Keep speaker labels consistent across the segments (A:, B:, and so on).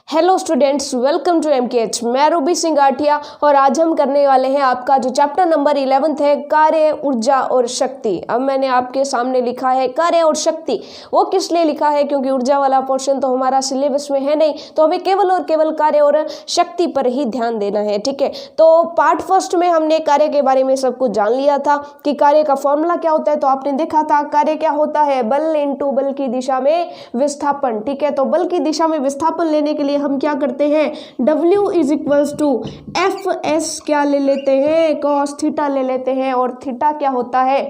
A: Hello students, welcome to MKH. मैं रूबी सिंह आठिया और आज हम करने वाले हैं आपका जो चैप्टर नंबर 11 है, कार्य, ऊर्जा और शक्ति। अब मैंने आपके सामने लिखा है कार्य और शक्ति। वो किस लिए लिखा है? क्योंकि ऊर्जा वाला पोर्शन तो हमारा सिलेबस में है नहीं, तो हमें केवल और केवल कार्य और शक्ति पर ही ध्यान देना है। ठीक है, तो पार्ट फर्स्ट में हमने कार्य के बारे में सब कुछ जान लिया था कि कार्य का फॉर्मूला क्या होता है। तो आपने देखा था कार्य क्या होता है, बल इंटू बल की दिशा में विस्थापन। ठीक है, तो बल की दिशा में विस्थापन लेने के लिए हम क्या करते हैं, W is equals to F S क्या ले लेते हैं, कॉस थीटा ले लेते हैं। और थीटा क्या होता है?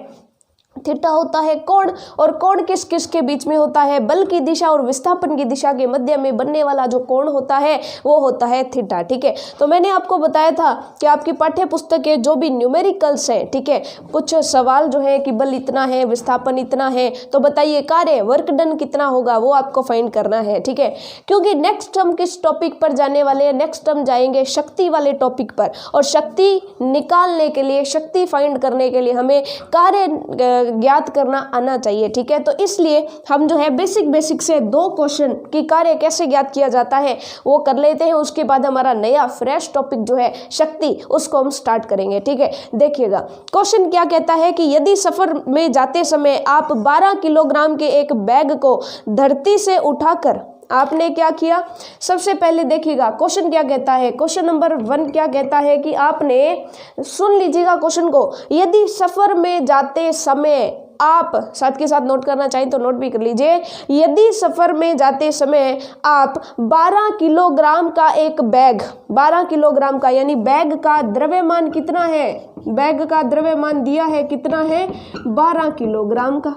A: थीटा होता है कोण, और कोण किस किस के बीच में होता है? बल की दिशा और विस्थापन की दिशा के मध्य में बनने वाला जो कोण होता है वो होता है थीटा। ठीक है, तो मैंने आपको बताया था कि आपकी पाठ्य पुस्तक के जो भी न्यूमेरिकल्स हैं, ठीक है, कुछ सवाल जो है कि बल इतना है, विस्थापन इतना है, तो बताइए कार्य वर्क डन कितना होगा, वो आपको फाइंड करना है। ठीक है, क्योंकि नेक्स्ट हम किस टॉपिक पर जाने वाले हैं, नेक्स्ट हम जाएंगे शक्ति वाले टॉपिक पर। और शक्ति निकालने के लिए, शक्ति फाइंड करने के लिए हमें कार्य ज्ञात करना आना चाहिए। ठीक है, तो इसलिए हम जो है बेसिक से दो क्वेश्चन की कार्य कैसे ज्ञात किया जाता है वो कर लेते हैं। उसके बाद हमारा नया फ्रेश टॉपिक जो है शक्ति, उसको हम स्टार्ट करेंगे। ठीक है, देखिएगा क्वेश्चन क्या कहता है कि यदि सफर में जाते समय आप 12 किलोग्राम के एक बैग को धरती से उठाकर आपने क्या किया। सबसे पहले देखिएगा क्वेश्चन क्या कहता है। क्वेश्चन नंबर 1 क्या कहता है कि आपने, सुन लीजिएगा क्वेश्चन को, यदि सफर में जाते समय आप, साथ के साथ नोट करना चाहिए तो नोट भी कर लीजिए, यदि सफर में जाते समय आप 12 किलोग्राम का एक बैग, 12 किलोग्राम का यानी बैग का द्रव्यमान कितना है, बैग का द्रव्यमान दिया है कितना है, 12 किलोग्राम का।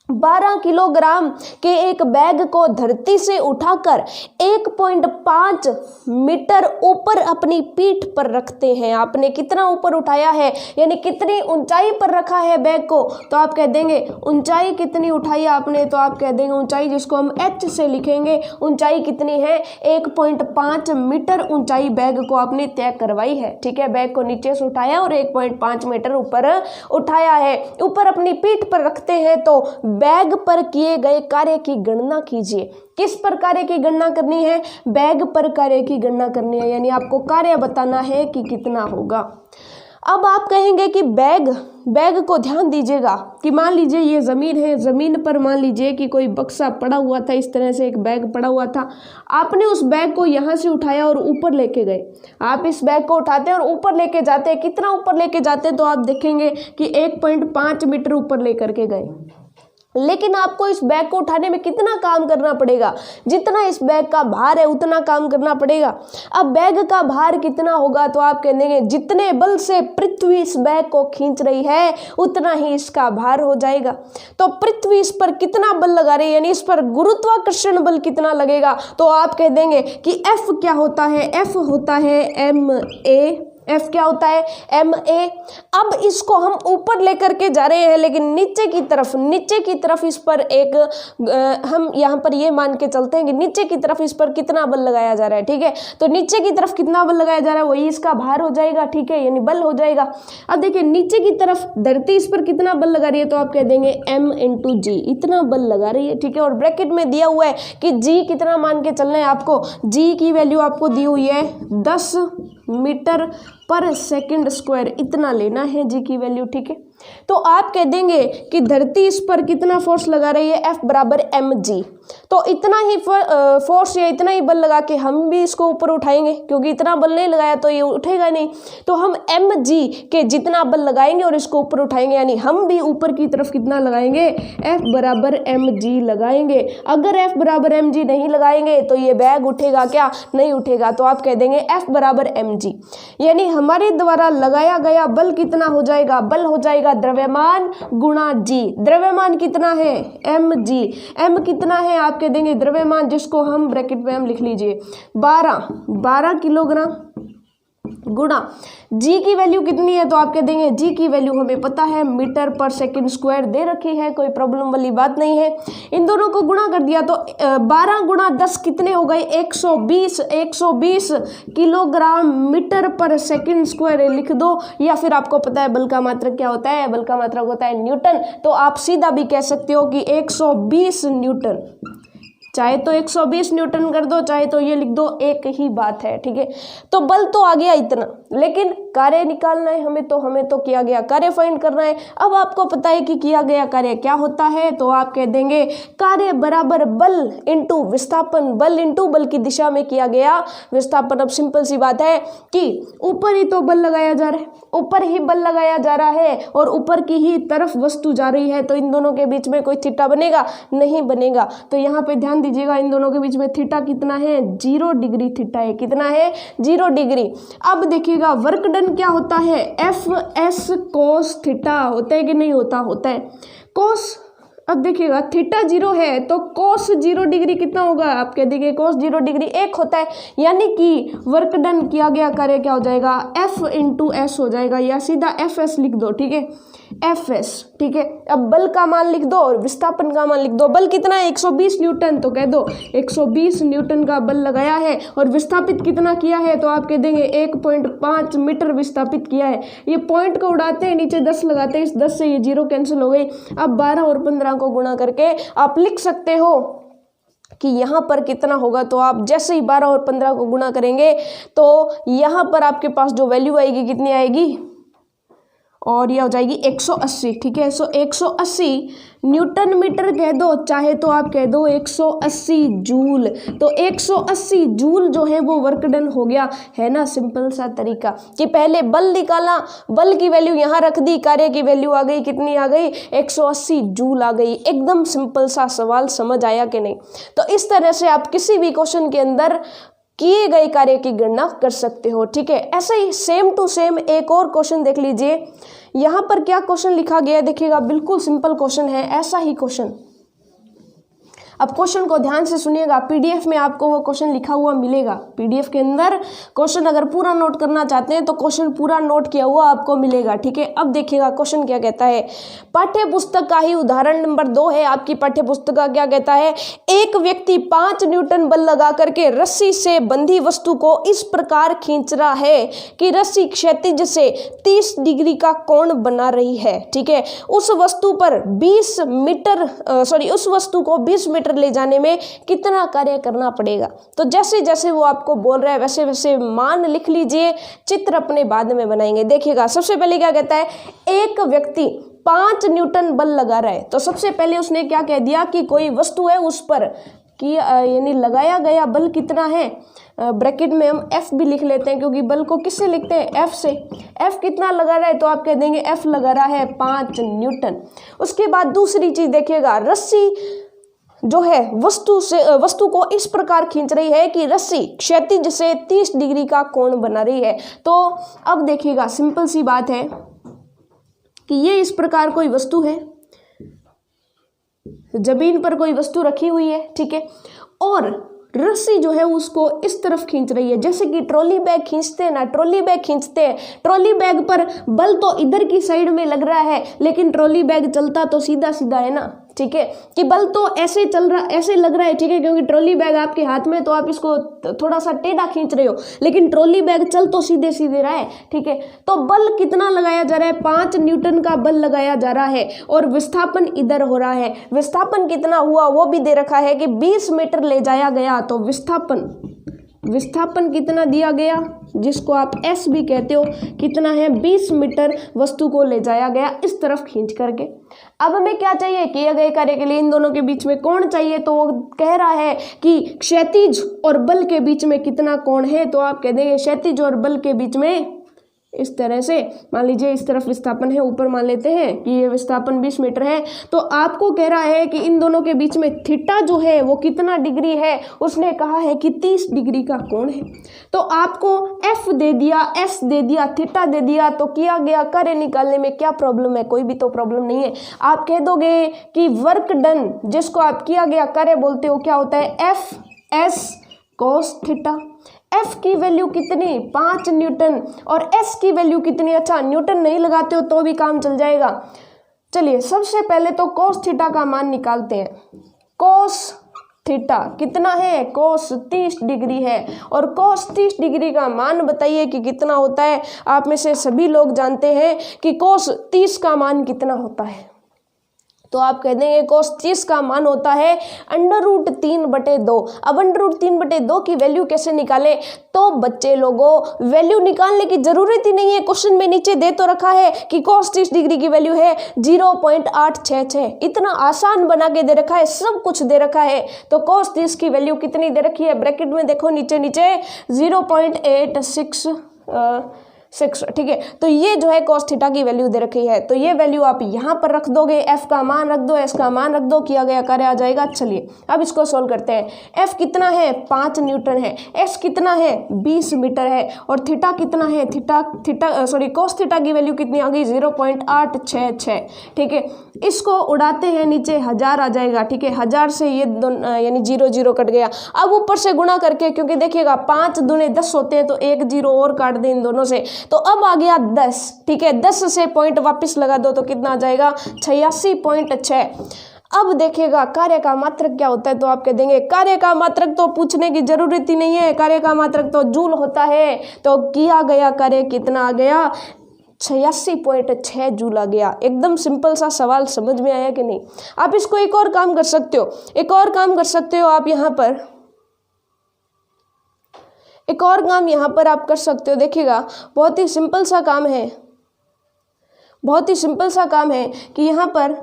A: 12 किलोग्राम के एक बैग को धरती से उठाकर 1.5 मीटर ऊपर अपनी पीठ पर रखते हैं। आपने कितना ऊपर उठाया है, यानी कितनी ऊंचाई पर रखा है बैग को, तो आप कह देंगे ऊंचाई कितनी उठाई आपने, तो आप कह देंगे ऊंचाई, जिसको हम H से लिखेंगे, ऊंचाई कितनी है, 1.5 मीटर ऊंचाई बैग को आपने तय करवाई है। ठीक है, बैग को नीचे से उठाया और 1.5 मीटर ऊपर उठाया है, ऊपर अपनी पीठ पर रखते हैं। तो बैग पर किए गए कार्य की गणना कीजिए। किस पर कार्य की गणना करनी है? बैग पर कार्य की गणना करनी है, यानी आपको कार्य बताना है कि कितना होगा। अब आप कहेंगे कि बैग को ध्यान दीजिएगा कि मान लीजिए ये ज़मीन है, ज़मीन पर मान लीजिए कि कोई बक्सा पड़ा हुआ था, इस तरह से एक बैग पड़ा हुआ था। आपने उस बैग को यहाँ से उठाया और ऊपर लेके गए। आप इस बैग को उठाते हैं और ऊपर लेके जाते हैं। कितना ऊपर लेके जाते हैं, तो आप देखेंगे कि 1.5 मीटर ऊपर लेकर के गए। लेकिन आपको इस बैग को उठाने में कितना काम करना पड़ेगा, जितना इस बैग का भार है उतना काम करना पड़ेगा। अब बैग का भार कितना होगा, तो आप कह देंगे जितने बल से पृथ्वी इस बैग को खींच रही है उतना ही इसका भार हो जाएगा। तो पृथ्वी इस पर कितना बल लगा रही है, यानी इस पर गुरुत्वाकर्षण बल कितना लगेगा, तो आप कह देंगे कि F क्या होता है, F होता है MA। F क्या होता है, MA। अब इसको हम ऊपर लेकर के जा रहे हैं, लेकिन नीचे की तरफ इस पर एक हम यहाँ पर ये मान के चलते हैं कि नीचे की तरफ इस पर कितना बल लगाया जा रहा है। ठीक है, तो नीचे की तरफ कितना बल लगाया जा रहा है वही इसका भार हो जाएगा। ठीक है, यानी बल हो जाएगा। अब देखिए नीचे की तरफ धरती इस पर कितना बल लगा रही है, तो आप कह देंगे M × G, इतना बल लगा रही है। ठीक है, और ब्रैकेट में दिया हुआ है कि G कितना मान के चलना है आपको। G की वैल्यू आपको दी हुई है 10 मीटर पर सेकंड स्क्वायर, इतना लेना है G की वैल्यू। ठीक है, तो आप कह देंगे कि धरती इस पर कितना फोर्स लगा रही है, F बराबर mg। तो इतना ही फोर्स या इतना ही बल लगा के हम भी इसको ऊपर उठाएंगे, क्योंकि इतना बल नहीं लगाया तो ये उठेगा नहीं। तो हम mg के जितना बल लगाएंगे और इसको ऊपर उठाएंगे, यानी हम भी ऊपर की तरफ कितना लगाएंगे, F बराबर mg लगाएंगे। अगर F बराबर mg नहीं लगाएंगे तो ये बैग उठेगा क्या, नहीं उठेगा। तो आप कह देंगे F बराबर mg, यानी हमारे द्वारा लगाया गया बल कितना हो जाएगा, बल हो जाएगा द्रव्यमान गुणा G। द्रव्यमान कितना है, mg। m कितना है, आप कह देंगे द्रव्यमान, जिसको हम ब्रैकेट में हम लिख लीजिए 12 किलोग्राम गुणा G की वैल्यू कितनी है, तो आप कह देंगे G की वैल्यू हमें पता है मीटर पर सेकंड स्क्वायर दे रखी है, कोई प्रॉब्लम वाली बात नहीं है। इन दोनों को गुणा कर दिया तो 12 गुणा 10 कितने हो गए, 120 किलोग्राम मीटर पर सेकंड स्क्वायर लिख दो। या फिर आपको पता है बल का मात्रक क्या होता है, बल का मात्रक होता है न्यूटन। तो आप सीधा भी कह सकते हो कि 120 न्यूटन चाहे तो 120 न्यूटन कर दो, चाहे तो ये लिख दो, एक ही बात है, ठीक है। तो बल तो आ गया इतना, लेकिन कार्य निकालना है हमें तो किया गया कार्य फाइंड करना है। अब आपको पता है कि किया गया कार्य क्या होता है, तो आप कह देंगे कार्य बराबर बल इंटू विस्थापन, बल इंटू बल की दिशा में किया गया विस्थापन। अब सिंपल सी बात है कि ऊपर ही तो बल लगाया जा रहा है, ऊपर ही बल लगाया जा रहा है और ऊपर की ही तरफ वस्तु जा रही है, तो इन दोनों के बीच में कोई थीटा बनेगा? नहीं बनेगा। तो यहाँ पे ध्यान दीजिएगा, इन दोनों के बीच में थीटा कितना है? 0 डिग्री थीटा है। कितना है? 0 डिग्री। अब देखिएगा वर्क डन क्या होता है? एफ एस कोस थीटा होता है कि नहीं होता? होता है कोस। अब देखिएगा थीटा 0 है तो कोस 0 डिग्री कितना होगा? आप कह देंगे कोस 0 डिग्री 1 होता है, यानी कि वर्क डन किया गया कार्य क्या हो जाएगा? एफ इंटू एस हो जाएगा, या सीधा एफ एस लिख दो, ठीक है, एफ एस, ठीक है। अब बल का मान लिख दो और विस्थापन का मान लिख दो। बल कितना है? 120 न्यूटन, तो कह दो 120 न्यूटन का बल लगाया है, और विस्थापित कितना किया है? तो आप कह देंगे 1.5 मीटर विस्थापित किया है। ये पॉइंट को उड़ाते हैं, नीचे 10 लगाते हैं, इस 10 से ये 0 कैंसिल हो गई। अब 12 और 15 को गुणा करके आप लिख सकते हो कि यहाँ पर कितना होगा। तो आप जैसे ही 12 और 15 को गुणा करेंगे तो यहाँ पर आपके पास जो वैल्यू आएगी कितनी आएगी? और यह हो जाएगी 180, ठीक है। सो 180 न्यूटन मीटर कह दो, चाहे तो आप कह दो 180 जूल। तो 180 जूल जो है वो वर्क डन हो गया, है ना। सिंपल सा तरीका कि पहले बल निकाला, बल की वैल्यू यहाँ रख दी, कार्य की वैल्यू आ गई, कितनी आ गई? 180 जूल आ गई। एकदम सिंपल सा सवाल, समझ आया कि नहीं? तो इस तरह से आप किसी भी क्वेश्चन के अंदर किए गए कार्य की गणना कर सकते हो, ठीक है। ऐसे ही सेम टू सेम एक और क्वेश्चन देख लीजिए। यहाँ पर क्या क्वेश्चन लिखा गया है देखिएगा, बिल्कुल सिंपल क्वेश्चन है, ऐसा ही क्वेश्चन। अब क्वेश्चन को ध्यान से सुनिएगा, पीडीएफ में आपको वो क्वेश्चन लिखा हुआ मिलेगा। पीडीएफ के अंदर क्वेश्चन अगर पूरा नोट करना चाहते हैं तो क्वेश्चन पूरा नोट किया हुआ आपको मिलेगा, ठीक है। अब देखिएगा क्वेश्चन क्या कहता है। पाठ्य पुस्तक का ही उदाहरण नंबर 2 है आपकी पाठ्य पुस्तक का। क्या कहता है? एक व्यक्ति 5 न्यूटन बल लगा करके रस्सी से बंधी वस्तु को इस प्रकार खींच रहा है कि रस्सी क्षैतिज से 30 डिग्री का कोण बना रही है, ठीक है। उस वस्तु को 20 मीटर ले जाने में कितना कार्य करना पड़ेगा? तो जैसे जैसे वो आपको बोल रहा है वैसे वैसे मान लिख लीजिए, चित्र अपने बाद में बनाएंगे। देखिएगा सबसे पहले क्या कहता है, एक व्यक्ति 5 न्यूटन बल लगा रहा है। तो सबसे पहले उसने क्या कह दिया कि कोई वस्तु है उस पर कि यानी लगाया गया बल कितना है, ब्रैकेट में हम एफ भी लिख लेते हैं क्योंकि बल को किससे लिखते हैं? एफ से। एफ कितना लगा रहा है? तो आप कह देंगे एफ लगा रहा है 5 न्यूटन। उसके बाद दूसरी चीज देखिएगा, रस्सी जो है वस्तु को इस प्रकार खींच रही है कि रस्सी क्षैतिज से 30 डिग्री का कोण बना रही है। तो अब देखिएगा सिंपल सी बात है कि ये इस प्रकार कोई वस्तु है, जमीन पर कोई वस्तु रखी हुई है, ठीक है, और रस्सी जो है उसको इस तरफ खींच रही है, जैसे कि ट्रॉली बैग खींचते हैं ना, ट्रॉली बैग खींचते हैं। ट्रॉली बैग पर बल तो इधर की साइड में लग रहा है, लेकिन ट्रॉली बैग चलता तो सीधा सीधा है ना, ठीक है, कि बल तो ऐसे चल रहा, ऐसे लग रहा है, ठीक है, क्योंकि ट्रॉली बैग आपके हाथ में तो आप इसको थोड़ा सा टेढ़ा खींच रहे हो, लेकिन ट्रॉली बैग चल तो सीधे सीधे रहा है, ठीक है। तो बल कितना लगाया जा रहा है? 5 न्यूटन का बल लगाया जा रहा है और विस्थापन इधर हो रहा है। विस्थापन कितना हुआ वो भी दे रखा है कि 20 मीटर ले जाया गया। तो विस्थापन कितना दिया गया, जिसको आप एस भी कहते हो, कितना है? 20 मीटर वस्तु को ले जाया गया इस तरफ खींच करके। अब हमें क्या चाहिए? किए गए कार्य के लिए इन दोनों के बीच में कोण चाहिए। तो वो कह रहा है कि क्षैतिज और बल के बीच में कितना कोण है। तो आप कह देंगे क्षैतिज और बल के बीच में इस तरह से, मान लीजिए इस तरफ विस्थापन है, ऊपर मान लेते हैं कि ये विस्थापन 20 मीटर है। तो आपको कह रहा है कि इन दोनों के बीच में थीटा जो है वो कितना डिग्री है? उसने कहा है कि 30 डिग्री का कोण है। तो आपको एफ दे दिया, एस दे दिया, थीटा दे दिया, तो किया गया कार्य निकालने में क्या प्रॉब्लम है? कोई भी तो प्रॉब्लम नहीं है। आप कह दोगे कि वर्क डन, जिसको आप किया गया कार्य बोलते हो, क्या होता है? F S cos theta. F की वैल्यू कितनी? 5 न्यूटन। और एस की वैल्यू कितनी? अच्छा, न्यूटन नहीं लगाते हो तो भी काम चल जाएगा। चलिए सबसे पहले तो कोस थीटा का मान निकालते हैं। कोस थीटा कितना है? कोस 30 डिग्री है। और कोस 30 डिग्री का मान बताइए कि कितना होता है। आप में से सभी लोग जानते हैं कि कोस 30 का मान कितना होता है। तो आप कह देंगे cos 30 का मान होता है √3/2। अब √3/2 की वैल्यू कैसे निकालें? तो बच्चे लोगों वैल्यू निकालने की जरूरत ही नहीं है, क्वेश्चन में नीचे दे तो रखा है कि cos 30 डिग्री की वैल्यू है 0.866। इतना आसान बना के दे रखा है, सब कुछ दे रखा है। तो cos 30 की वैल्यू कितनी दे रखी है? ब्रैकेट में देखो नीचे 0.866, ठीक है। तो ये जो है cos थीटा की वैल्यू दे रखी है, तो ये वैल्यू आप यहाँ पर रख दोगे, f का मान रख दो, s का मान रख दो, किया गया कार्य आ जाएगा। चलिए अब इसको सोल्व करते हैं। f कितना है? 5 न्यूटन है। s कितना है? 20 मीटर है। और थीटा कितना है? cos थीटा की वैल्यू कितनी आ गई? 0.866, ठीक है। इसको उड़ाते हैं, नीचे 1000 आ जाएगा, ठीक है। 1000 से ये यानी 0 0 कट गया। अब ऊपर से गुणा करके, क्योंकि देखिएगा 5 दूने 10 होते हैं, तो 1 0 और काट दें इन दोनों से, तो अब आ गया 10, ठीक है। 10 से पॉइंट वापस लगा दो तो कितना आ जाएगा? 86.6। अब देखिएगा कार्य का मात्रक क्या होता है, तो आप कह देंगे कार्य का मात्रक तो पूछने की जरूरत ही नहीं है, कार्य का मात्रक तो जूल होता है। तो किया गया कार्य कितना आ गया? 86.6 जूल आ गया। एकदम सिंपल सा सवाल, समझ में आया कि नहीं? आप इसको एक और काम कर सकते हो, आप यहाँ पर एक और काम यहाँ पर आप कर सकते हो। देखिएगा बहुत ही सिंपल सा काम है कि यहाँ पर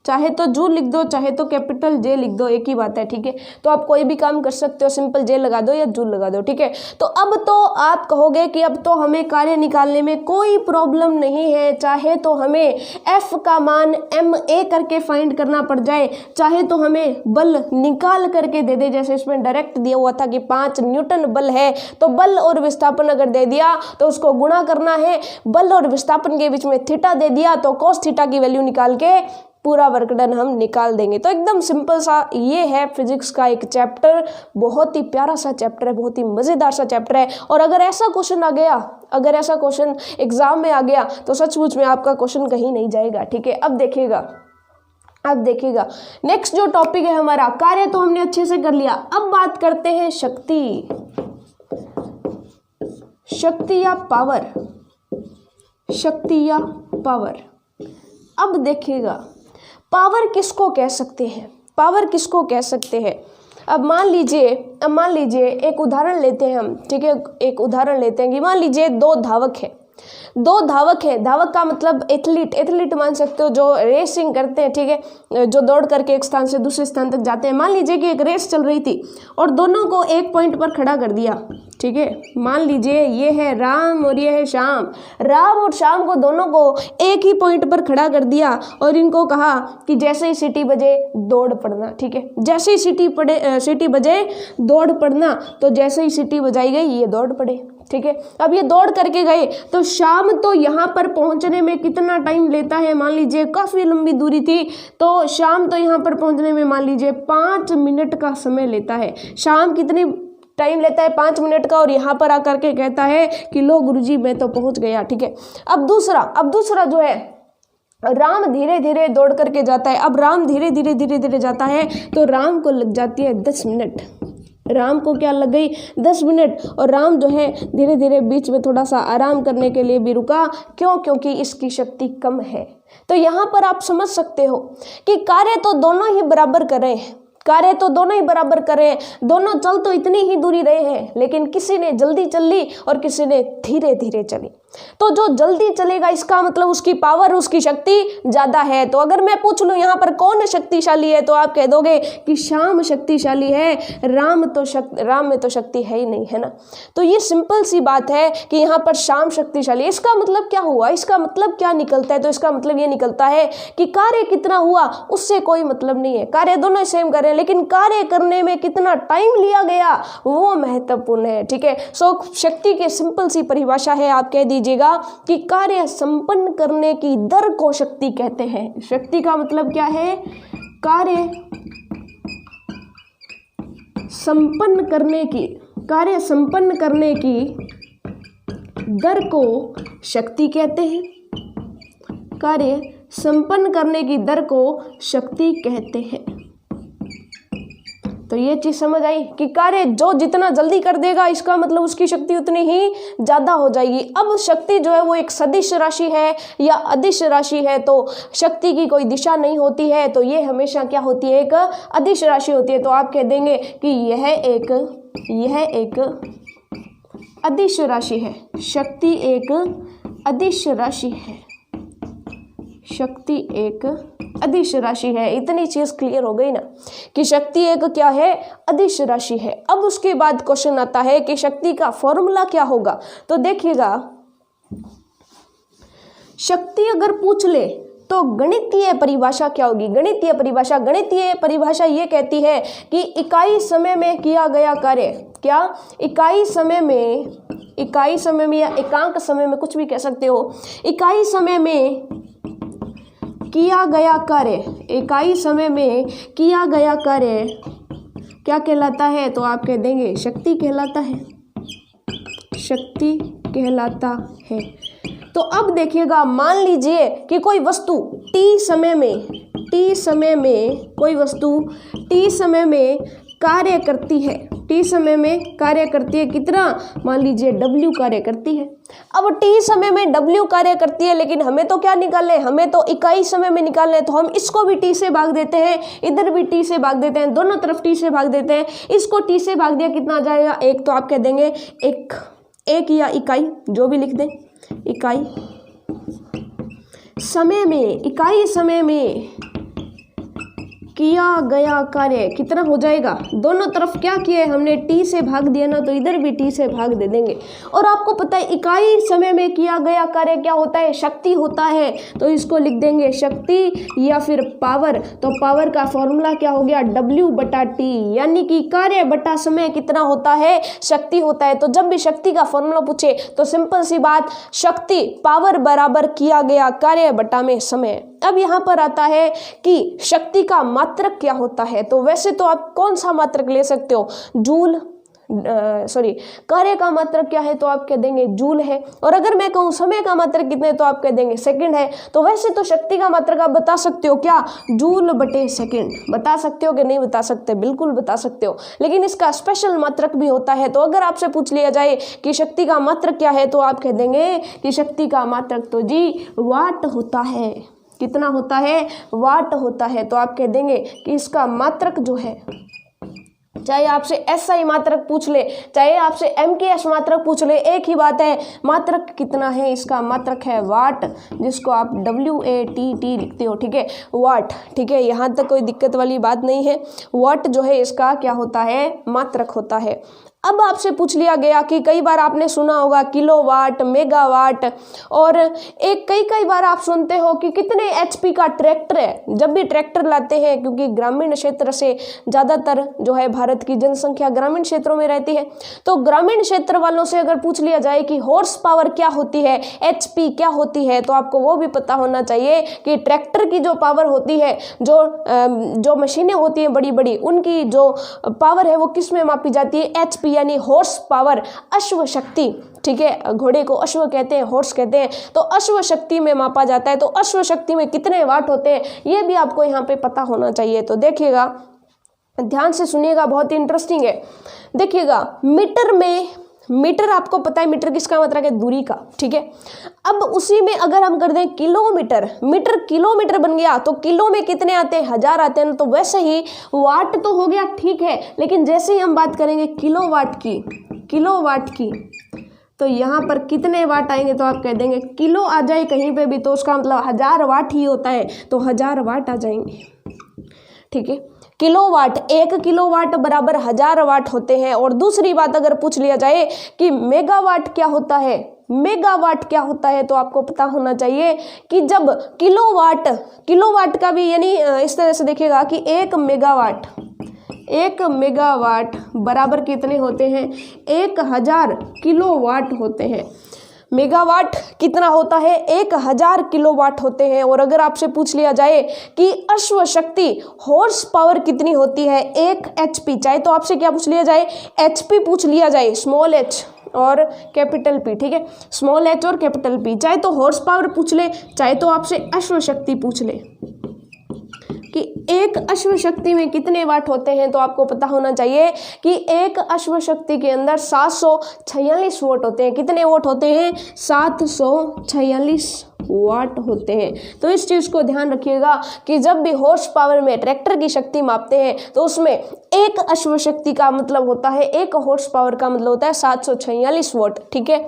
A: चाहे तो जूल लिख दो, चाहे तो कैपिटल जे लिख दो, एक ही बात है, ठीक है। तो आप कोई भी काम कर सकते हो, सिंपल जे लगा दो या जूल लगा दो, ठीक है। तो अब तो आप कहोगे कि अब तो हमें कार्य निकालने में कोई प्रॉब्लम नहीं है, चाहे तो हमें f का मान ma करके फाइंड करना पड़ जाए, चाहे तो हमें बल निकाल करके दे दे, जैसे इसमें डायरेक्ट दिया हुआ था कि 5 न्यूटन बल है, तो बल और विस्थापन अगर दे दिया तो उसको गुणा करना है, बल और विस्थापन के बीच में थीटा दे दिया तो cos थीटा की वैल्यू निकाल के पूरा वर्क डन हम निकाल देंगे। तो एकदम सिंपल सा ये है फिजिक्स का एक चैप्टर, बहुत ही प्यारा सा चैप्टर है, बहुत ही मज़ेदार सा चैप्टर है। और अगर ऐसा क्वेश्चन एग्जाम में आ गया तो सचमुच में आपका क्वेश्चन कहीं नहीं जाएगा, ठीक है। अब देखिएगा नेक्स्ट जो टॉपिक है हमारा, कार्य तो हमने अच्छे से कर लिया। अब बात करते हैं शक्ति या पावर। अब देखिएगा पावर किसको कह सकते हैं? अब मान लीजिए एक उदाहरण लेते हैं हम, ठीक है। एक उदाहरण लेते हैं कि मान लीजिए दो धावक हैं। धावक का मतलब एथलीट मान सकते हो, जो रेसिंग करते हैं, ठीक है, जो दौड़ करके एक स्थान से दूसरे स्थान तक जाते हैं। मान लीजिए कि एक रेस चल रही थी और दोनों को एक पॉइंट पर खड़ा कर दिया, ठीक है। मान लीजिए ये है राम और ये है श्याम। राम और श्याम को दोनों को एक ही पॉइंट पर खड़ा कर दिया और इनको कहा कि जैसे ही सीटी बजे दौड़ पड़ना, ठीक है। जैसे ही सीटी बजे दौड़ पड़ना, तो जैसे ही सीटी बजाई गई ये दौड़ पड़े, ठीक है। अब ये दौड़ करके गए तो श्याम तो यहाँ पर पहुँचने में कितना टाइम लेता है? मान लीजिए काफ़ी लंबी दूरी थी, तो श्याम तो यहाँ पर पहुँचने में मान लीजिए 5 मिनट का समय लेता है। श्याम कितनी टाइम लेता है? 5 मिनट का। और यहाँ पर आकर के कहता है कि लो गुरुजी मैं तो पहुँच गया, ठीक है। अब दूसरा जो है, राम धीरे धीरे दौड़ करके जाता है। अब राम धीरे धीरे जाता है तो राम को लग जाती है 10 मिनट। राम को क्या लग गई? 10 मिनट। और राम जो है धीरे धीरे बीच में थोड़ा सा आराम करने के लिए भी रुका। क्यों? क्योंकि इसकी शक्ति कम है। तो यहाँ पर आप समझ सकते हो कि कार्य तो दोनों ही बराबर कर रहे हैं, दोनों चल तो इतनी ही दूरी रहे हैं, लेकिन किसी ने जल्दी चल ली और किसी ने धीरे धीरे चली। तो जो जल्दी चलेगा इसका मतलब उसकी पावर, उसकी शक्ति ज़्यादा है। तो अगर मैं पूछ लूँ यहाँ पर कौन शक्तिशाली है, तो आप कह दोगे कि श्याम शक्तिशाली है, राम में तो शक्ति है ही नहीं, है ना। तो ये सिंपल सी बात है कि यहाँ पर श्याम शक्तिशाली। इसका मतलब क्या हुआ? इसका मतलब क्या निकलता है? तो इसका मतलब ये निकलता है कि कार्य कितना हुआ उससे कोई मतलब नहीं है। कार्य दोनों सेम कर रहे हैं, लेकिन कार्य करने में कितना टाइम लिया गया वो महत्वपूर्ण है, ठीक है। सो शक्ति की सिंपल सी परिभाषा है, आप कह दीजिएगा कि कार्य संपन्न करने की दर को शक्ति कहते हैं। शक्ति का मतलब क्या है? कार्य संपन्न करने की दर को शक्ति कहते हैं। कार्य संपन्न करने की दर को शक्ति कहते हैं। तो ये चीज़ समझ आई कि कार्य जो जितना जल्दी कर देगा इसका मतलब उसकी शक्ति उतनी ही ज़्यादा हो जाएगी। अब शक्ति जो है वो एक सदिश राशि है या अदिश राशि है, तो शक्ति की कोई दिशा नहीं होती है, तो ये हमेशा क्या होती है, एक अदिश राशि होती है। तो आप कह देंगे कि यह एक अदिश राशि है, शक्ति एक अदिश राशि है, शक्ति एक अदिश राशि है। इतनी चीज क्लियर हो गई ना कि शक्ति एक क्या है, अदिश राशि है। अब उसके बाद क्वेश्चन आता है कि शक्ति का फॉर्मूला क्या होगा। तो देखिएगा, शक्ति अगर पूछ ले तो गणितीय परिभाषा क्या होगी। गणितीय परिभाषा ये कहती है कि इकाई समय में किया गया कार्य, क्या इकाई समय में या एकांक समय में, कुछ भी कह सकते हो, इकाई समय में किया गया कार्य, इकाई समय में किया गया कार्य क्या कहलाता है। तो आप कह देंगे शक्ति कहलाता है, शक्ति कहलाता है। तो अब देखिएगा, मान लीजिए कि कोई वस्तु t समय में कोई वस्तु t समय में कार्य करती है, t समय में कार्य करती है, कितना, मान लीजिए w कार्य करती है। अब t समय में w कार्य करती है, लेकिन हमें तो क्या निकालना है, हमें तो इकाई समय में निकालना है। तो हम इसको भी t से भाग देते हैं, इधर भी t से भाग देते हैं, दोनों तरफ t से भाग देते हैं। इसको t से भाग दिया, कितना आ जाएगा, एक। तो आप कह देंगे एक या इकाई, जो भी लिख दें, इकाई समय में, इकाई समय में किया गया कार्य कितना हो जाएगा, दोनों तरफ क्या किया है हमने, t से भाग दिया ना, तो इधर भी t से भाग दे देंगे। और आपको पता है इकाई समय में किया गया कार्य क्या होता है, शक्ति होता है। तो इसको लिख देंगे शक्ति या फिर पावर। तो पावर का फॉर्मूला क्या हो गया, W/T, यानी कि कार्य बटा समय कितना होता है, शक्ति होता है। तो जब भी शक्ति का फॉर्मूला पूछे तो सिंपल सी बात, शक्ति पावर बराबर किया गया कार्य बटा में समय। अब यहाँ पर आता है कि शक्ति का मात्रक क्या होता है। तो वैसे तो आप कौन सा मात्रक ले सकते हो, जूल, कार्य का मात्रक क्या है, तो आप कह देंगे जूल है। और अगर मैं कहूँ समय का मात्रक कितने, तो आप कह देंगे सेकंड है। तो वैसे तो शक्ति का मात्रक आप बता सकते हो क्या, जूल बटे सेकंड। बता सकते हो कि नहीं बता सकते, बिल्कुल बता सकते हो, लेकिन इसका स्पेशल मात्रक भी होता है। तो अगर आपसे पूछ लिया जाए कि शक्ति का मात्रक क्या है, तो आप कह देंगे कि शक्ति का मात्रक तो जी वाट होता है। कितना होता है, वाट होता है। तो आप कह देंगे कि इसका मात्रक जो है, चाहे आपसे SI मात्रक पूछ ले, चाहे आपसे MKS मात्रक पूछ ले, एक ही बात है, मात्रक कितना है, इसका मात्रक है वाट, जिसको आप WATT लिखते हो, ठीक है, वाट, ठीक है। यहाँ तक कोई दिक्कत वाली बात नहीं है। वाट जो है इसका क्या होता है, मात्रक होता है। अब आपसे पूछ लिया गया कि कई बार आपने सुना होगा किलोवाट, मेगावाट, और कई बार आप सुनते हो कि कितने HP का ट्रैक्टर है। जब भी ट्रैक्टर लाते हैं, क्योंकि ग्रामीण क्षेत्र से ज़्यादातर जो है भारत की जनसंख्या ग्रामीण क्षेत्रों में रहती है, तो ग्रामीण क्षेत्र वालों से अगर पूछ लिया जाए कि हॉर्स पावर क्या होती है, HP क्या होती है, तो आपको वो भी पता होना चाहिए कि ट्रैक्टर की जो पावर होती है, जो मशीनें होती हैं बड़ी बड़ी, उनकी जो पावर है वो किस में मापी जाती है, HP यानी हॉर्स पावर, अश्व शक्ति, ठीक है। घोड़े को अश्व कहते हैं, हॉर्स कहते हैं, तो अश्व शक्ति में मापा जाता है। तो अश्व शक्ति में कितने वाट होते हैं, ये भी आपको यहाँ पे पता होना चाहिए। तो देखिएगा, ध्यान से सुनिएगा, बहुत ही इंटरेस्टिंग है। देखिएगा, मीटर आपको पता है, मीटर किसका मात्रक है, दूरी का, ठीक है। अब उसी में अगर हम कर दें किलोमीटर, मीटर किलोमीटर बन गया, तो किलो में कितने आते हैं, 1000 आते हैं। तो वैसे ही वाट तो हो गया, ठीक है, लेकिन जैसे ही हम बात करेंगे किलोवाट की, तो यहाँ पर कितने वाट आएंगे, तो आप कह देंगे किलो आ जाए कहीं पे भी, तो उसका मतलब 1000 वाट ही होता है, तो 1000 वाट आ जाएंगे, ठीक है। किलोवाट, 1 किलोवाट बराबर 1000 वाट होते हैं। और दूसरी बात अगर पूछ लिया जाए कि मेगावाट क्या होता है, तो आपको पता होना चाहिए कि जब किलोवाट का भी, यानी इस तरह से देखिएगा कि 1 मेगावाट बराबर कितने होते हैं, 1000 किलोवाट होते हैं। मेगावाट कितना होता है, 1000 किलोवाट होते हैं। और अगर आपसे पूछ लिया जाए कि अश्व शक्ति, हॉर्स पावर कितनी होती है, 1 HP, चाहे तो आपसे क्या पूछ लिया जाए, HP पूछ लिया जाए, स्मॉल h और कैपिटल P, ठीक है, स्मॉल h और कैपिटल P, चाहे तो हॉर्स पावर पूछ ले, चाहे तो आपसे अश्व शक्ति पूछ ले कि एक अश्व शक्ति में कितने वाट होते हैं, तो आपको पता होना चाहिए कि एक अश्व शक्ति के अंदर 746 वोट होते हैं। कितने वोट होते हैं? 746 वाट होते हैं। तो इस चीज को ध्यान रखिएगा कि जब भी हॉर्स पावर में ट्रैक्टर की शक्ति मापते हैं तो उसमें एक अश्व शक्ति का मतलब होता है, एक हॉर्स पावर का मतलब होता है 746 वोट। ठीक है,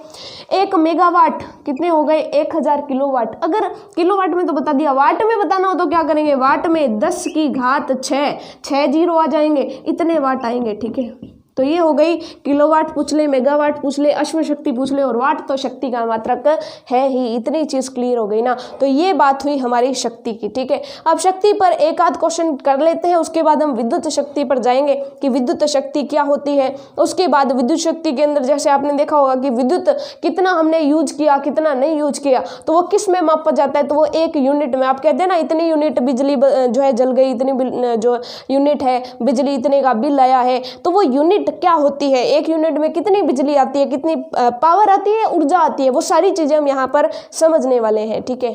A: एक मेगावाट कितने हो गए? 1000 किलोवाट। अगर किलोवाट में तो बता दिया, वाट में बताना हो तो क्या करेंगे? वाट में 10 की घात 6 जीरो आ जाएंगे, इतने वाट आएंगे। ठीक है, तो ये हो गई किलोवाट पूछ ले, मेगावाट पूछ ले, अश्व शक्ति पूछ ले, और वाट तो शक्ति का मात्रक है ही। इतनी चीज क्लियर हो गई ना। तो ये बात हुई हमारी शक्ति की। ठीक है, अब शक्ति पर एक आध क्वेश्चन कर लेते हैं, उसके बाद हम विद्युत शक्ति पर जाएंगे कि विद्युत शक्ति क्या होती है। उसके बाद विद्युत शक्ति के अंदर जैसे आपने देखा होगा कि विद्युत कितना हमने यूज किया, कितना नहीं यूज किया, तो वो किस में मापा जाता है? तो वो एक यूनिट में। आप कहते हैं ना इतनी यूनिट बिजली जो है जल गई, इतनी जो यूनिट है बिजली, इतने का बिल आया है, तो वो यूनिट क्या होती है? एक यूनिट में कितनी बिजली आती है, कितनी पावर आती है, ऊर्जा आती है, वो सारी चीजें हम यहाँ पर समझने वाले हैं। ठीक है,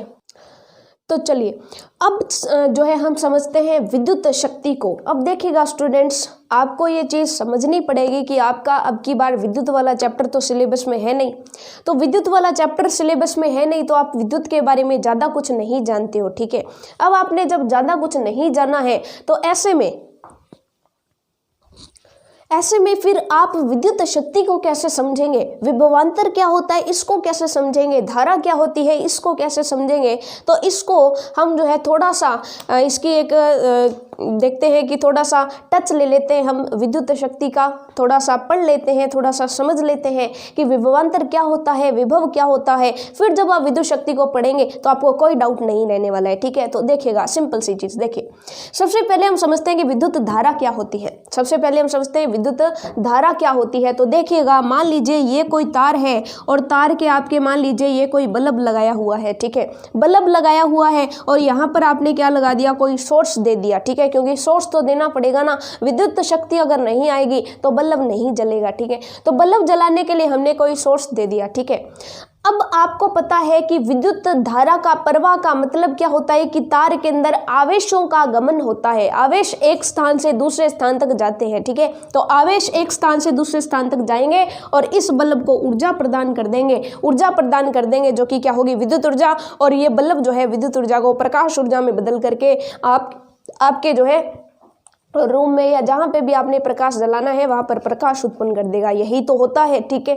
A: तो चलिए अब जो है हम समझते हैं विद्युत शक्ति को। अब देखिएगा स्टूडेंट्स, आपको ये चीज़ समझनी पड़ेगी कि आपका अब की बार विद्युत वाला चैप्टर तो सिलेबस में है नहीं। तो विद्युत वाला चैप्टर सिलेबस में है नहीं तो आप विद्युत के बारे में ज़्यादा कुछ नहीं जानते हो। ठीक है, अब आपने जब ज़्यादा कुछ नहीं जाना है तो ऐसे में फिर आप विद्युत शक्ति को कैसे समझेंगे? विभवांतर क्या होता है, इसको कैसे समझेंगे? धारा क्या होती है, इसको कैसे समझेंगे? तो इसको हम जो है थोड़ा सा इसकी एक देखते हैं कि थोड़ा सा टच ले लेते हैं हम विद्युत शक्ति का, थोड़ा सा पढ़ लेते हैं, थोड़ा सा समझ लेते हैं कि विभवांतर क्या होता है, विभव क्या होता है। फिर जब आप विद्युत शक्ति को पढ़ेंगे तो आपको कोई डाउट नहीं रहने वाला है। ठीक है, तो देखिएगा सिंपल सी चीज़। देखिए, सबसे पहले हम समझते हैं कि विद्युत धारा क्या होती है। सबसे पहले हम समझते हैं विद्युत धारा क्या होती है। तो देखिएगा, मान लीजिए ये कोई तार है और तार के आपके मान लीजिए ये कोई बल्ब लगाया हुआ है। ठीक है, बल्ब लगाया हुआ है और यहाँ पर आपने क्या लगा दिया? कोई सोर्स दे दिया। ठीक है, क्योंकि सोर्स तो देना पड़ेगा ना, विद्युत शक्ति अगर नहीं आएगी तो बल्ब नहीं जलेगा। ठीक है, तो बल्ब जलाने के लिए हमने कोई सोर्स दे दिया। ठीक है, अब आपको पता है कि विद्युत धारा का प्रवाह का मतलब क्या होता है कि तार के अंदर आवेशों का गमन होता है। आवेश एक स्थान से दूसरे स्थान तक जाते हैं। ठीक है, तो आवेश एक स्थान से दूसरे स्थान तक जाएंगे और इस बल्ब को ऊर्जा प्रदान कर देंगे। ऊर्जा प्रदान कर देंगे जो कि क्या होगी? विद्युत ऊर्जा। और ये बल्ब जो है विद्युत ऊर्जा को प्रकाश ऊर्जा में बदल करके आपके जो है रूम में या जहाँ पे भी आपने प्रकाश जलाना है वहाँ पर प्रकाश उत्पन्न कर देगा। यही तो होता है। ठीक है,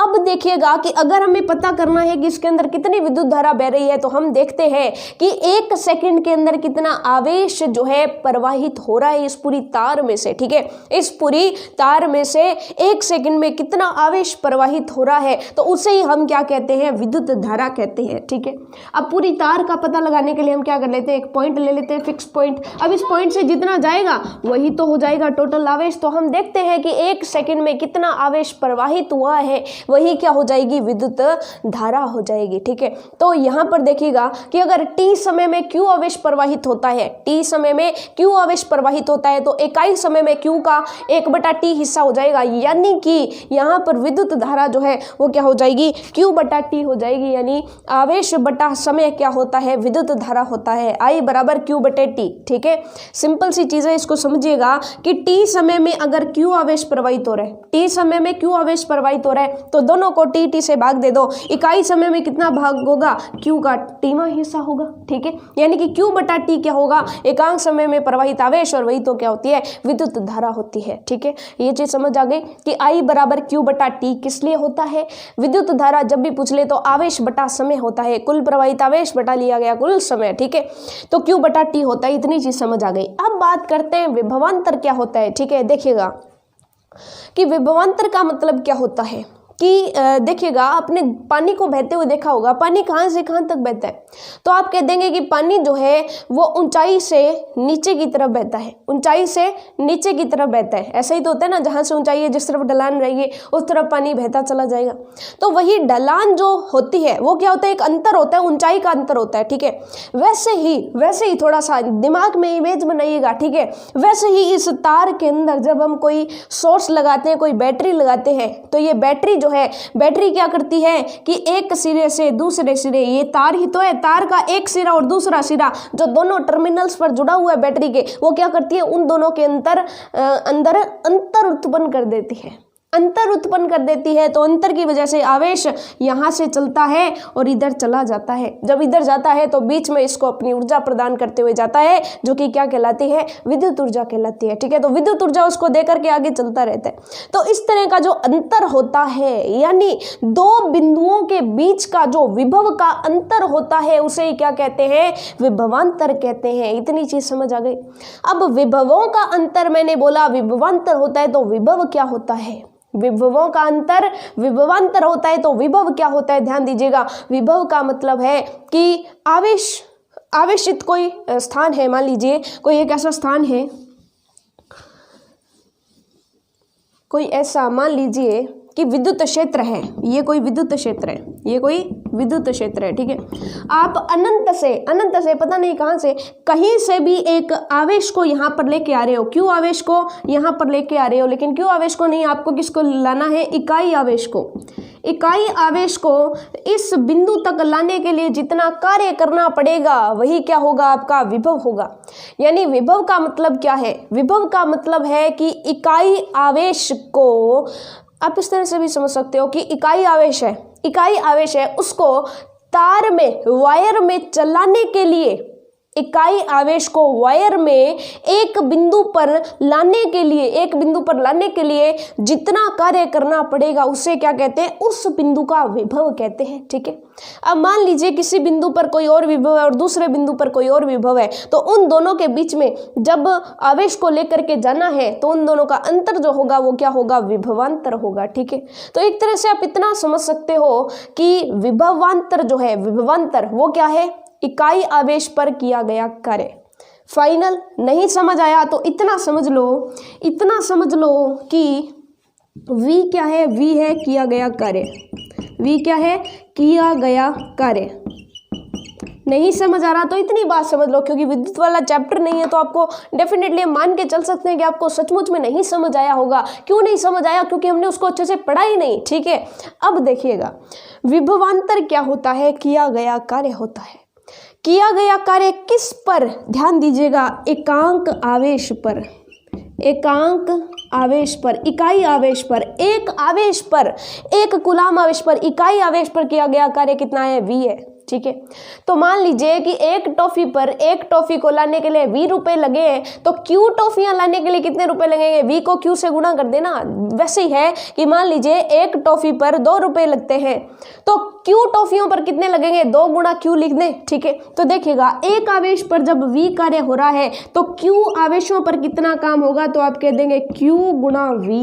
A: अब देखिएगा कि अगर हमें पता करना है कि इसके अंदर कितनी विद्युत धारा बह रही है तो हम देखते हैं कि 1 सेकंड के अंदर कितना आवेश जो है प्रवाहित हो रहा है इस पूरी तार में से। ठीक है, इस पूरी तार में से 1 सेकंड में कितना आवेश प्रवाहित हो रहा है, तो उसे ही हम क्या कहते हैं? विद्युत धारा कहते हैं। ठीक है, अब पूरी तार का पता लगाने के लिए हम क्या कर लेते हैं? एक पॉइंट ले लेते हैं, फिक्स पॉइंट। अब इस पॉइंट से जितना जाएगा वही तो हो जाएगा टोटल आवेश। तो हम देखते हैं कि 1 सेकंड में कितना आवेश प्रवाहित हुआ है, वही क्या हो जाएगी? विद्युत धारा हो जाएगी। ठीक है, तो यहाँ पर देखिएगा कि अगर t समय में q आवेश प्रवाहित होता है, t समय में q आवेश प्रवाहित होता है तो इकाई समय में q का 1/t हिस्सा हो जाएगा। यानी कि यहाँ पर विद्युत धारा जो है वो क्या हो जाएगी? q/t हो जाएगी। यानी आवेश बटा समय क्या होता है? विद्युत धारा होता है। I = q/t। ठीक है, सिंपल सी चीज़ है, इसको समझिएगा कि t समय में अगर q आवेश प्रवाहित हो रहा है, t समय में q आवेश प्रवाहित हो रहा है तो दोनों को t से भाग दे दो। इकाई समय में कितना भाग होगा? q का tवां हिस्सा होगा। ठीक है, यानी कि q/t क्या होगा? एकांक समय में प्रवाहित आवेश, और वही तो क्या होती है? विद्युत धारा होती है। ठीक है, ये चीज समझ आ गई कि I = q/t किस लिए होता है? विद्युत धारा जब भी पूछ ले तो आवेश बटा समय होता है, कुल प्रवाहित आवेश बटा लिया गया कुल समय। ठीक है, तो q/t होता है। इतनी चीज समझ आ गई। अब बात करते हैं विभवांतर क्या होता है। ठीक है, देखिएगा कि विभवांतर का मतलब क्या होता है कि देखिएगा, आपने पानी को बहते हुए देखा होगा। पानी कहाँ से कहाँ तक बहता है? तो आप कह देंगे कि पानी जो है वो ऊंचाई से नीचे की तरफ बहता है, ऊंचाई से नीचे की तरफ बहता है। ऐसा ही तो होता है ना, जहाँ से ऊंचाई है जिस तरफ ढलान रहेगी उस तरफ पानी बहता चला जाएगा। तो वही ढलान जो होती है वो क्या होता है? एक अंतर होता है, ऊंचाई का अंतर होता है। ठीक है, वैसे ही थोड़ा सा दिमाग में इमेज बनाइएगा। ठीक है, वैसे ही इस तार के अंदर जब हम कोई सोर्स लगाते हैं, कोई बैटरी लगाते हैं, तो ये बैटरी जो है बैटरी क्या करती है कि एक सिरे से दूसरे सिरे, ये तार ही तो है, तार का एक सिरा और दूसरा सिरा जो दोनों टर्मिनल्स पर जुड़ा हुआ है बैटरी के, वो क्या करती है उन दोनों के अंदर अंतर उत्पन्न कर देती है, अंतर उत्पन्न कर देती है। तो अंतर की वजह से आवेश यहाँ से चलता है और इधर चला जाता है। जब इधर जाता है तो बीच में इसको अपनी ऊर्जा प्रदान करते हुए जाता है, जो कि क्या कहलाती है, विद्युत ऊर्जा कहलाती है। ठीक है, तो विद्युत ऊर्जा उसको देकर के आगे चलता रहता है। तो इस तरह का जो अंतर होता है, यानी दो बिंदुओं के बीच का जो विभव का अंतर होता है, उसे ही क्या कहते हैं, विभवांतर कहते हैं। इतनी चीज समझ आ गई। अब विभवों का अंतर, मैंने बोला विभवांतर होता है, तो विभव क्या होता है, विभवों का अंतर विभवांतर होता है। तो विभव क्या होता है, ध्यान दीजिएगा। विभव का मतलब है कि आवेशित कोई स्थान है, मान लीजिए कोई एक ऐसा स्थान है, कोई ऐसा मान लीजिए कि विद्युत क्षेत्र है, ये कोई विद्युत क्षेत्र है, ये कोई विद्युत क्षेत्र है। ठीक है, आप अनंत से पता नहीं कहां से, कहीं से भी एक आवेश को यहाँ पर लेके आ रहे हो, क्यों आवेश को यहाँ पर लेके आ रहे हो, लेकिन क्यों आवेश को नहीं, आपको किसको लाना है, इकाई आवेश को। इकाई आवेश को इस बिंदु तक लाने के लिए जितना कार्य करना पड़ेगा वही क्या होगा, आपका विभव होगा। यानी विभव का मतलब क्या है, विभव का मतलब है कि इकाई आवेश को, आप इस तरह से भी समझ सकते हो कि इकाई आवेश है, उसको तार में, वायर में चलाने के लिए, इकाई आवेश को वायर में एक बिंदु पर लाने के लिए जितना कार्य करना पड़ेगा उसे क्या कहते हैं, उस बिंदु का विभव कहते हैं। ठीक है, अब मान लीजिए किसी बिंदु पर कोई और विभव है और दूसरे बिंदु पर कोई और विभव है, तो उन दोनों के बीच में जब आवेश को लेकर के जाना है तो उन दोनों का अंतर जो होगा वो क्या होगा, विभवांतर होगा। ठीक है, तो एक तरह से आप इतना समझ सकते हो कि विभवांतर जो है, विभवांतर वो क्या है, इकाई आवेश पर किया गया कार्य। फाइनल नहीं समझ आया तो इतना समझ लो कि V क्या है, V है किया गया कार्य, V क्या है, किया गया कार्य। नहीं समझ आ रहा तो इतनी बात समझ लो, क्योंकि विद्युत वाला चैप्टर नहीं है तो आपको डेफिनेटली मान के चल सकते हैं कि आपको सचमुच में नहीं समझ आया होगा। क्यों नहीं समझ आया, क्योंकि हमने उसको अच्छे से पढ़ा ही नहीं। ठीक है, अब देखिएगा विभवांतर क्या होता है, किया गया कार्य होता है। किया गया कार्य किस पर, ध्यान दीजिएगा, एकांक आवेश पर, इकाई आवेश पर, एक कूलाम आवेश पर, इकाई आवेश पर किया गया कार्य कितना है, V है। ठीक है, तो मान लीजिए कि एक टॉफी को लाने के लिए 20 रुपए लगे हैं, तो Q टॉफियां लाने के लिए कितने रुपए लगेंगे, V को Q से गुणा कर देना। वैसे ही है कि मान लीजिए एक टॉफी पर 2 रुपए लगते हैं, तो Q टॉफियों पर कितने लगेंगे, 2 गुणा Q लिख दें। ठीक है, तो देखिएगा एक आवेश पर जब V कार्य हो रहा है तो Q आवेशों पर कितना काम होगा, तो आप कह देंगे Q गुणा V,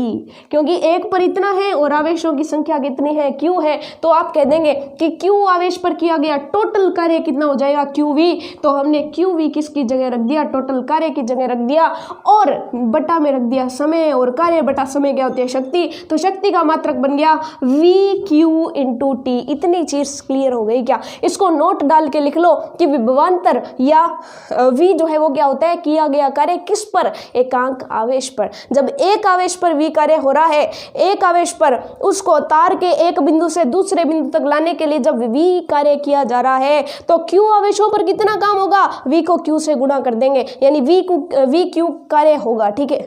A: क्योंकि एक पर इतना है और आवेशों की संख्या कितनी है, Q है, तो आप कह देंगे कि Q आवेश पर किया गया टोटल कार्य कितना हो जाएगा, QV। तो हमने QV किसकी जगह रख दिया, टोटल कार्य की जगह रख दिया, और बटा में रख दिया समय, और कार्य बटा समय क्या होती है, शक्ति। तो शक्ति का मात्रक बन गया VQ इंटू T। इतनी चीज क्लियर हो गई क्या, इसको नोट डाल के लिख लो कि विभवांतर या V जो है वो क्या होता है, किया गया कार्य किस पर, एकांक आवेश पर। जब एक आवेश पर V कार्य हो रहा है, एक आवेश पर उसको तार के एक बिंदु से दूसरे बिंदु तक लाने के लिए जब V कार्य किया जा रहा है, तो Q आवेशों पर कितना काम होगा, V को Q से गुणा कर देंगे, यानी VQ कार्य होगा। ठीक है,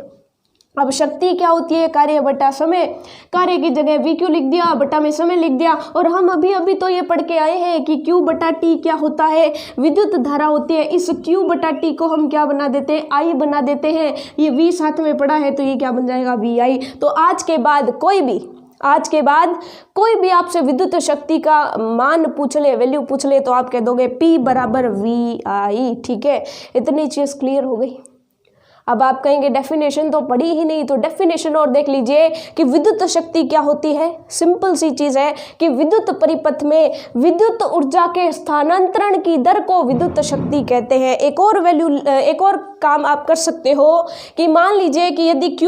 A: अब शक्ति क्या होती है, कार्य बटा समय। कार्य की जगह VQ लिख दिया, बटा में समय लिख दिया, और हम अभी तो ये पढ़ के आए हैं कि Q बटा T क्या होता है, विद्युत धारा होती है। इस Q बटा T को हम क्या बना देते हैं, I बना देते हैं। ये V साथ में पड़ा है तो ये क्या बन जाएगा, VI। तो आज के बाद कोई भी आपसे विद्युत शक्ति का मान पूछ ले, वैल्यू पूछ ले, तो आप कह दोगे P बराबर VI। ठीक है, इतनी चीज क्लियर हो गई। अब आप कहेंगे डेफिनेशन तो पढ़ी ही नहीं, तो डेफिनेशन और देख लीजिए कि विद्युत शक्ति क्या होती है। सिंपल सी चीज है कि विद्युत परिपथ में विद्युत ऊर्जा के स्थानांतरण की दर को विद्युत शक्ति कहते हैं। एक और काम आप कर सकते हो कि मान लीजिए कि यदि Q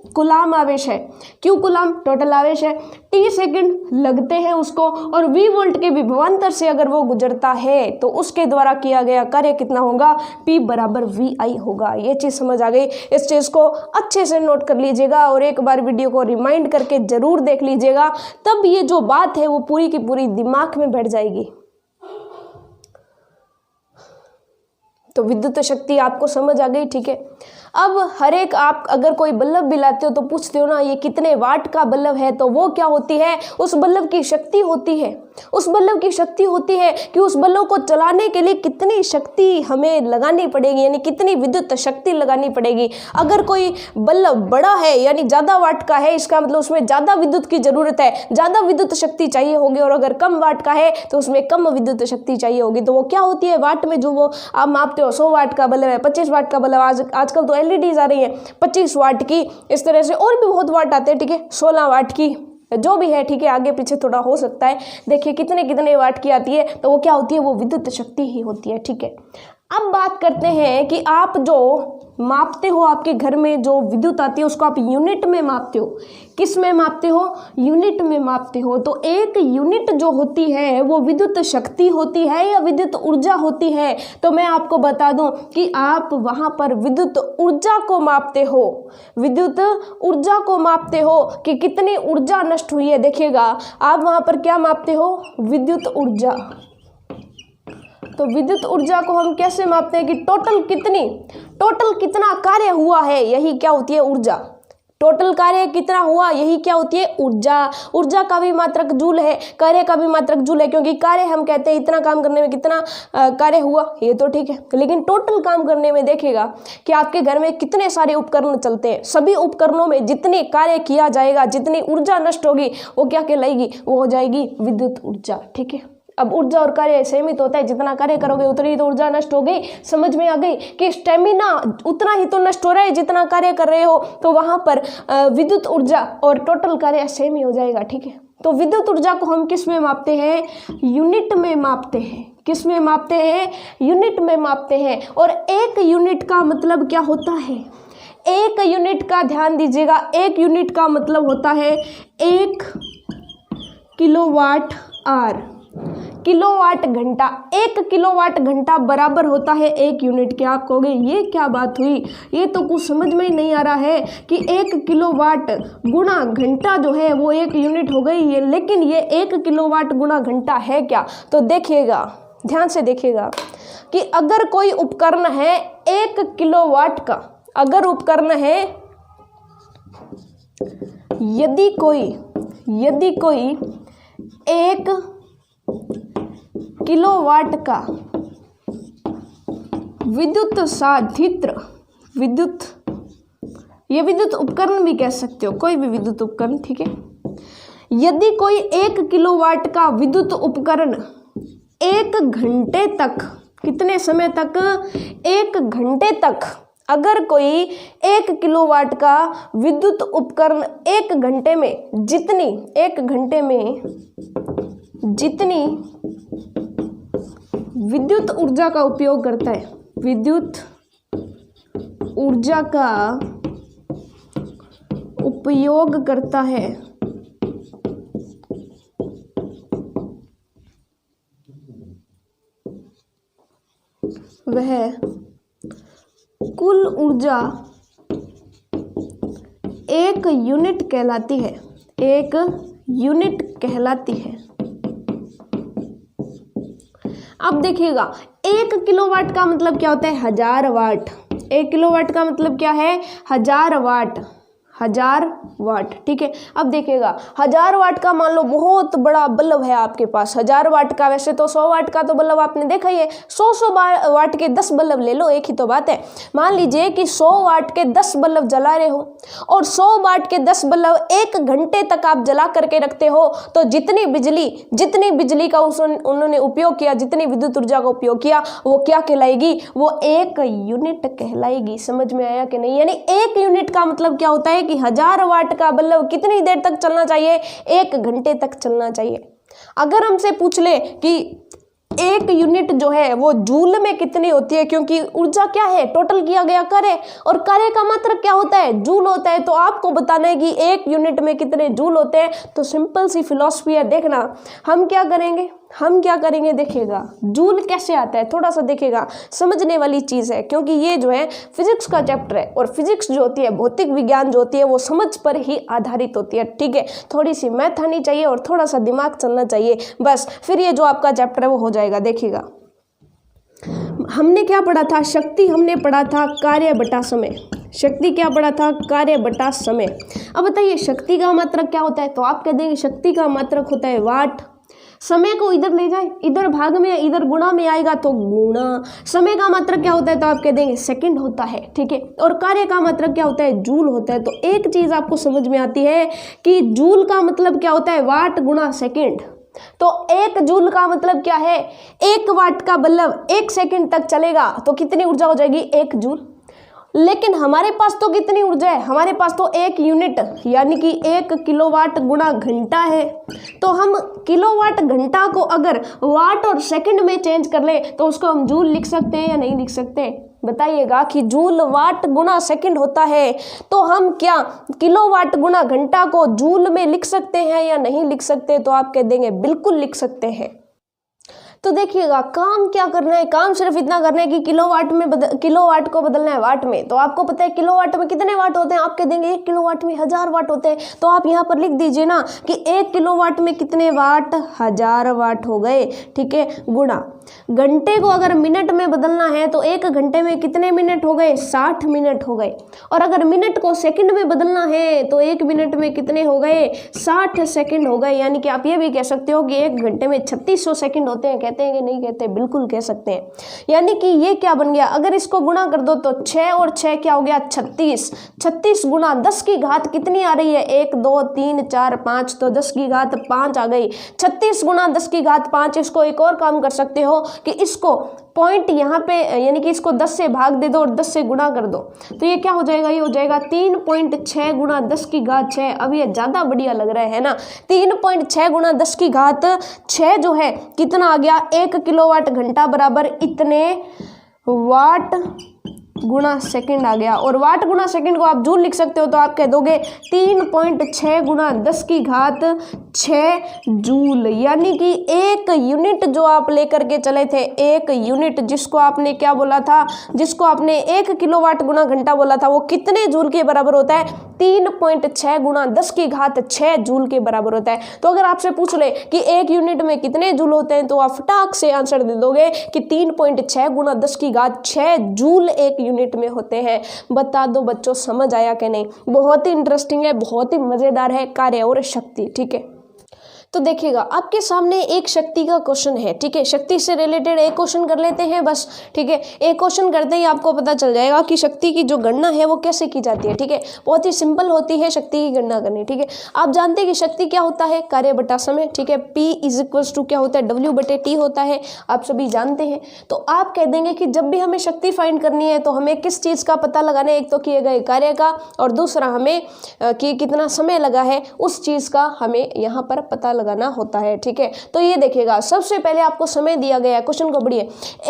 A: कूलाम आवेश है। क्यों कूलाम? टोटल आवेश है। टी सेकंड लगते हैं उसको, और वी वोल्ट के विभवांतर से अगर वो गुजरता है तो उसके द्वारा किया गया कार्य कितना होगा? P बराबर VI होगा। ये चीज़ समझ आ गई। इस चीज़ को अच्छे से नोट कर लीजिएगा और एक बार वीडियो को रिमाइंड करके ज़रूर देख लीजिएगा, तब ये जो बात है वो पूरी की पूरी दिमाग में बैठ जाएगी। तो विद्युत शक्ति आपको समझ आ गई, ठीक है। अब हर एक आप अगर कोई बल्ब भी लाते हो तो पूछते हो ना ये कितने वाट का बल्ब है, तो वो क्या होती है? उस बल्ब की शक्ति होती है। उस बल्ब की शक्ति होती है कि उस बल्ब को चलाने के लिए कितनी शक्ति हमें लगानी पड़ेगी, यानी कितनी विद्युत शक्ति लगानी पड़ेगी। अगर कोई बल्ब बड़ा है यानी ज़्यादा वाट का है, इसका मतलब उसमें ज़्यादा विद्युत की ज़रूरत है, ज़्यादा विद्युत शक्ति चाहिए होगी। और अगर कम वाट का है तो उसमें कम विद्युत शक्ति चाहिए होगी। तो वो क्या होती है? वाट में जो वो आप मापते हो, 100 वाट का बल्ब है, 25 वाट का बल्ब, आजकल तो LEDs आ रही है 25 वाट की, इस तरह से और भी बहुत वाट आते हैं, ठीक है, 16 वाट की, जो भी है, ठीक है, आगे पीछे थोड़ा हो सकता है। देखिए कितने कितने वाट की आती है, तो वो क्या होती है? वो विद्युत शक्ति ही होती है, ठीक है। अब बात करते हैं कि आप जो मापते हो, आपके घर में जो विद्युत आती है उसको आप यूनिट में मापते हो। किस में मापते हो? यूनिट में मापते हो। तो एक यूनिट जो होती है वो विद्युत शक्ति होती है या विद्युत ऊर्जा होती है? तो मैं आपको बता दूं कि आप वहां पर विद्युत ऊर्जा को मापते हो। विद्युत ऊर्जा को मापते हो कि कितनी ऊर्जा नष्ट हुई है। देखिएगा आप वहां पर क्या मापते हो? विद्युत ऊर्जा। तो विद्युत ऊर्जा को हम कैसे मापते हैं कि टोटल कितना कार्य हुआ है, यही क्या होती है? ऊर्जा। टोटल कार्य कितना हुआ, यही क्या होती है? ऊर्जा। ऊर्जा का भी मात्रक जूल है, कार्य का भी मात्रक जूल है, क्योंकि कार्य हम कहते हैं इतना काम करने में कितना कार्य हुआ, ये तो ठीक है। लेकिन टोटल काम करने में देखिएगा कि आपके घर में कितने सारे उपकरण चलते हैं, सभी उपकरणों में जितने कार्य किया जाएगा, जितनी ऊर्जा नष्ट होगी वो क्या कहलाएगी? वो हो जाएगी विद्युत ऊर्जा, ठीक है। अब ऊर्जा और कार्य सीमित होता है, जितना कार्य करोगे उतनी तो ऊर्जा नष्ट हो गई। समझ में आ गई कि स्टेमिना उतना ही तो नष्ट हो रहा है जितना कार्य कर रहे हो, तो वहां पर विद्युत ऊर्जा और टोटल कार्य सेम ही हो जाएगा, ठीक है। तो विद्युत ऊर्जा को हम किस में मापते हैं? यूनिट में मापते हैं। किस में मापते हैं? यूनिट में मापते हैं। और एक यूनिट का मतलब क्या होता है? एक यूनिट का ध्यान दीजिएगा, एक यूनिट का मतलब होता है 1 किलोवाट आवर, किलोवाट घंटा। 1 किलोवाट घंटा बराबर होता है 1 यूनिट के। आप कहोगे ये क्या बात हुई, ये तो कुछ समझ में ही नहीं आ रहा है कि 1 किलोवाट गुणा घंटा जो है वो 1 यूनिट हो गई है, लेकिन ये 1 किलोवाट गुणा घंटा है क्या? तो देखिएगा, ध्यान से देखिएगा कि अगर कोई उपकरण है 1 किलोवाट का, अगर उपकरण है, यदि कोई 1 किलोवाट का विद्युत साधित्र, ये विद्युत उपकरण भी कह सकते हो, कोई भी विद्युत उपकरण, ठीक है। यदि कोई 1 किलोवाट का विद्युत उपकरण 1 घंटे तक, कितने समय तक? 1 घंटे तक, अगर कोई 1 किलोवाट का विद्युत उपकरण 1 घंटे में जितनी विद्युत ऊर्जा का उपयोग करता है, विद्युत ऊर्जा का उपयोग करता है, वह कुल ऊर्जा 1 यूनिट कहलाती है, 1 यूनिट कहलाती है। अब देखिएगा 1 किलोवाट का मतलब क्या होता है? 1000 वाट। 1 किलोवाट का मतलब क्या है? 1000 वाट, 1000 वाट, ठीक है। अब देखिएगा 1000 वाट का मान लो बहुत बड़ा बल्ब है आपके पास, 1000 वाट का। वैसे तो 100 वाट का तो बल्ब आपने देखा ही है, 100 वाट के 10 बल्ब ले लो, एक ही तो बात है। मान लीजिए कि 100 वाट के 10 बल्ब जला रहे हो और 100 वाट के 10 बल्ब 1 घंटे तक आप जला करके रखते हो, तो जितनी बिजली का उन्होंने उपयोग किया, जितनी विद्युत ऊर्जा का उपयोग किया, वो क्या कहलाएगी? वो 1 यूनिट कहलाएगी। समझ में आया कि नहीं? यानी 1 यूनिट का मतलब क्या होता है कि 1000 वाट का बल्ब कितनी देर तक चलना चाहिए? 1 घंटे तक चलना चाहिए। अगर हमसे पूछ ले कि एक यूनिट जो है वो जूल में कितनी होती है, क्योंकि ऊर्जा क्या है, टोटल किया गया कार्य, और कार्य का मात्रक क्या होता है, जूल होता है। तो आपको बताना है कि एक यूनिट में कितने जूल होते हैं। तो सिंपल सी फिलॉसफी है, देखना हम क्या करेंगे देखिएगा जूल कैसे आता है, थोड़ा सा देखिएगा, समझने वाली चीज़ है, क्योंकि ये जो है फिजिक्स का चैप्टर है, और फिजिक्स जो होती है, भौतिक विज्ञान जो होती है, वो समझ पर ही आधारित होती है, ठीक है। थोड़ी सी मैथ आनी चाहिए और थोड़ा सा दिमाग चलना चाहिए, बस फिर ये जो आपका चैप्टर है वो हो जाएगा। देखिएगा हमने क्या पढ़ा था, शक्ति हमने पढ़ा था कार्य बटा समय, शक्ति क्या पढ़ा था, कार्य बटा समय। अब बताइए शक्ति का मात्रक क्या होता है, तो आप कह देंगे शक्ति का मात्रक होता है वाट। समय को इधर ले जाए, इधर भाग में इधर गुणा में आएगा तो गुणा। समय का मात्रक क्या होता है, तो आप कह देंगे सेकंड होता है, ठीक है। और कार्य का मात्रक क्या होता है, जूल होता है। तो एक चीज आपको समझ में आती है कि जूल का मतलब क्या होता है, वाट गुणा सेकंड। तो एक जूल का मतलब क्या है, एक वाट का बल्ब एक सेकंड तक चलेगा तो कितनी ऊर्जा हो जाएगी, एक जूल। लेकिन हमारे पास तो कितनी ऊर्जा है, हमारे पास तो एक यूनिट यानी कि 1 किलोवाट गुणा घंटा है। तो हम किलोवाट घंटा को अगर वाट और सेकंड में चेंज कर ले तो उसको हम जूल लिख सकते हैं या नहीं लिख सकते, बताइएगा कि जूल वाट गुणा सेकंड होता है, तो हम क्या किलोवाट गुणा घंटा को जूल में लिख सकते हैं या नहीं लिख सकते, तो आप कह देंगे बिल्कुल लिख सकते हैं। तो देखिएगा काम क्या करना है, काम सिर्फ इतना करना है कि किलोवाट को बदलना है वाट में। तो आपको पता है किलोवाट में कितने वाट होते हैं, आप कह देंगे 1 किलोवाट में 1000 वाट होते हैं। तो आप यहाँ पर लिख दीजिए ना कि 1 किलोवाट में कितने वाट, 1000 वाट हो गए, ठीक है। गुणा घंटे को अगर मिनट में बदलना है तो 1 घंटे में कितने मिनट हो गए, 60 मिनट हो गए। और अगर मिनट को सेकंड में बदलना है तो 1 मिनट में कितने हो गए, 60 सेकंड हो गए। यानी कि आप ये भी कह सकते हो कि 1 घंटे में 3600 सेकंड होते हैं। कहते हैं कि नहीं कहते, बिल्कुल कह सकते हैं। यानी कि ये क्या बन गया, अगर इसको गुणा कर दो तो 6 और 6 क्या हो गया, 36। 36 गुणा 10 की घात कितनी आ रही है, 1 2 3 4 5, तो 10 की घात 5 आ गई। 36 गुणा 10 की घात 5। इसको एक और काम कर सकते हो कि इसको पॉइंट यहाँ पे यानी कि इसको 10 से भाग दे दो और 10 से गुणा कर दो, तो ये क्या हो जाएगा, ये हो जाएगा 3.6 गुणा 10 की घात 6। अब ये ज़्यादा बढ़िया लग रहा है ना, 3.6 गुणा 10 की घात 6 जो है कितना आ गया, 1 किलोवाट घंटा बराबर इतने वाट गुणा सेकंड आ गया। और वाट गुणा सेकंड को आप जूल लिख सकते हो, तो आप कह दोगे 3.6 गुणा 10 की घात 6 जूल। यानी कि एक यूनिट जो आप लेकर के चले थे, एक यूनिट जिसको आपने क्या बोला था, जिसको आपने 1 किलोवाट गुणा घंटा बोला था, वो कितने जूल के बराबर होता है, 3.6 गुणा 10 की घात 6 जूल के बराबर होता है। तो अगर आपसे पूछ ले कि एक यूनिट में कितने जूल होते हैं, तो आप फटाक से आंसर दे दोगे कि 3.6 गुणा 10 की घात 6 जूल एक यूनिट में होते हैं। बता दो बच्चों, समझ आया कि नहीं। बहुत ही इंटरेस्टिंग है, बहुत ही मजेदार है कार्य और शक्ति, ठीक है। तो देखिएगा आपके सामने एक शक्ति का क्वेश्चन है, ठीक है। शक्ति से रिलेटेड एक क्वेश्चन कर लेते हैं बस, ठीक है। एक क्वेश्चन करते ही आपको पता चल जाएगा कि शक्ति की जो गणना है वो कैसे की जाती है, ठीक है। बहुत ही सिंपल होती है शक्ति की गणना करनी, ठीक है। आप जानते हैं कि शक्ति क्या होता है, कार्य बटा समय, ठीक है। P = क्या होता है, W/T होता है, आप सभी जानते हैं। तो आप कह देंगे कि जब भी हमें शक्ति फाइंड करनी है तो हमें किस चीज़ का पता लगाना है, एक तो किए गए कार्य का, और दूसरा हमें कि कितना समय लगा है उस चीज़ का हमें यहाँ पर पता लगाना होता है, ठीक है। तो ये देखिएगा सबसे पहले आपको समय दिया गया है, क्वेश्चन को पढ़िए।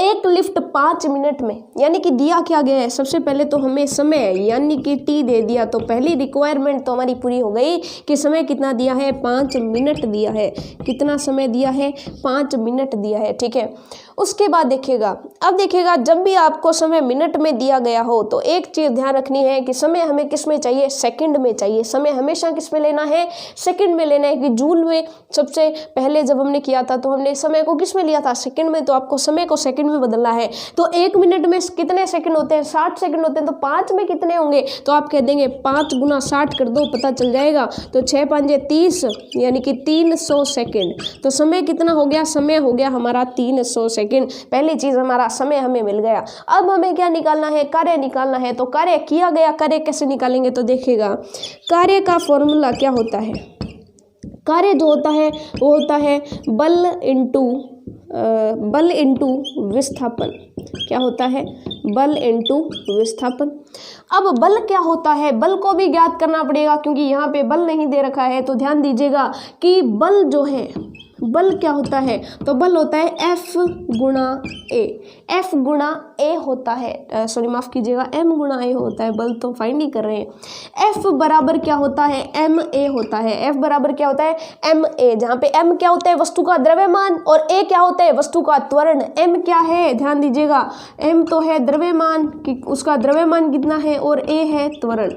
A: एक लिफ्ट 5 मिनट में, यानी कि दिया क्या गया है, सबसे पहले तो हमें समय यानी कि T दे दिया, तो पहली रिक्वायरमेंट तो हमारी पूरी हो गई कि समय कितना दिया है, 5 मिनट दिया है। कितना समय दिया है, 5 मिनट दिया है, ठीक है। उसके बाद देखिएगा, अब देखिएगा जब भी आपको समय मिनट में दिया गया हो तो एक चीज़ ध्यान रखनी है कि समय हमें किस में चाहिए, सेकंड में चाहिए। समय हमेशा किस में लेना है, सेकंड में लेना है। कि जूल में सबसे पहले जब हमने किया था तो हमने समय को किस में लिया था, सेकंड में। तो आपको समय को सेकंड में बदलना है। तो 1 मिनट में कितने सेकंड होते हैं, 60 सेकंड होते हैं। तो 5 में कितने होंगे, तो आप कह देंगे 5 गुना 60 कर दो, पता चल जाएगा। तो 6 5 30 यानी कि 300 सेकंड। तो समय कितना हो गया, समय हो गया हमारा 300 सेकंड। पहली चीज हमारा समय हमें मिल गया। अब हमें क्या निकालना है, कार्य निकालना है। तो कार्य किया गया, कार्य कैसे निकालेंगे, तो देखिएगा कार्य का फॉर्मूला क्या होता है। कार्य जो होता है वो होता है बल इंटू विस्थापन। क्या होता है, बल इंटू विस्थापन। अब बल क्या होता है, बल को भी ज्ञात करना पड़ेगा क्योंकि यहाँ पे बल नहीं दे रखा है। तो ध्यान दीजिएगा कि बल जो है बल क्या होता है, तो बल होता है F गुणा A। F गुणा A होता है, सॉरी माफ़ कीजिएगा, M गुणा A होता है, बल तो फाइंड ही कर रहे हैं। F बराबर क्या होता है, MA होता है। F बराबर क्या होता है, MA, जहाँ पे M क्या होता है, वस्तु का द्रव्यमान, और A क्या होता है, वस्तु का त्वरण। M क्या है, ध्यान दीजिएगा, M तो है द्रव्यमान कि उसका द्रव्यमान कितना है, और A है त्वरण।